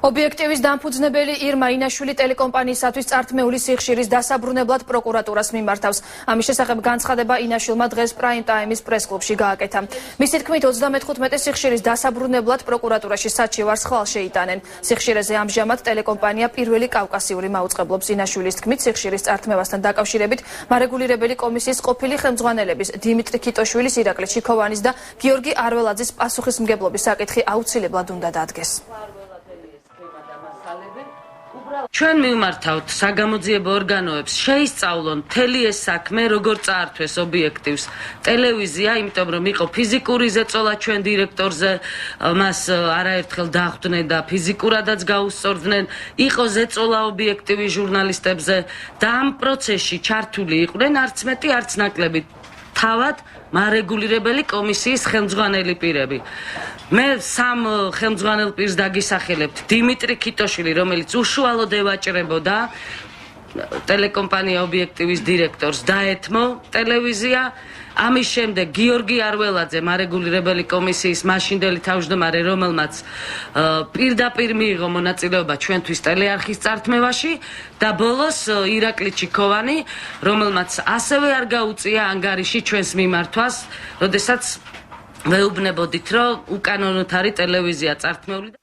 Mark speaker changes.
Speaker 1: ობიექტივის დამფუძნებელი ირმა ინაშვილი ტელეკომპანიისათვის წართმეული სიხშირის დასაბრუნებლად პროკურატურას მიმართავს. ამის შესახებ განცხადება ინაშვილმა დღეს პრაიმ ტაიმის პრესკლუბში გააკეთა. მისი თქმით 35 სიხშირის დასაბრუნებლად პროკურატურაში საჩივარს ხვალ შეიტანენ. სიხშირეზე ამჟამად ტელეკომპანია პირველი კავკასიური მაუწყებლობს. ინაშვილის თქმით სიხშირის წართმევასთან დაკავშირებით მარეგულირებელი კომისიის ყოფილი ხელმძღვანელების დიმიტრი ქიტოშვილის, ირაკლი ჩიქოვანის და გიორგი არველაძის პასუხისმგებლობის საკითხი აუცილებლად უნდა დადგეს.
Speaker 2: ჩვენ მივმართავთ საგამოძიებო ორგანოებს შეისწავლონ მთელი ეს საქმე როგორ წაართვეს ობიექტივს ტელევიზია, იმიტომ რომ იყო ფიზიკური ზეწოლა ჩვენ დირექტორზე, მას არაერთხელ დახვდნენ და ფიზიკურადაც გაუსწორდნენ, იყო ზეწოლა ობიექტივის ჟურნალისტებზე და ამ პროცესში ჩართული იყვნენ არც მეტი არც ნაკლები თავად მარეგულირებელი კომისიის ხელმძღვანელი პირები. მე სამ ხელმძღვანელ პირს დაგისახელებთ დიმიტრი ქიტოშვილი, რომელიც უშუალოდ ევაჭრებოდა ტელეკომპანია ობიექტივის დირექტორს დაეთმო ტელევიზია. ამის შემდეგ გიორგი არველაძე, მარეგულირებელი კომისიის მაშინდელი თავმჯდომარე, რომელმაც პირდაპირ მიიღო მონაწილეობა ჩვენთვის ტელეარხის წართმევაში და ბოლოს ირაკლი ჩიქოვანი, რომელმაც ასევე არ გაუწია ანგარიში ჩვენს მიმართვას, როდესაც ვეუბნებოდით, რომ უკანონოდ არის ტელევიზია წართმეული.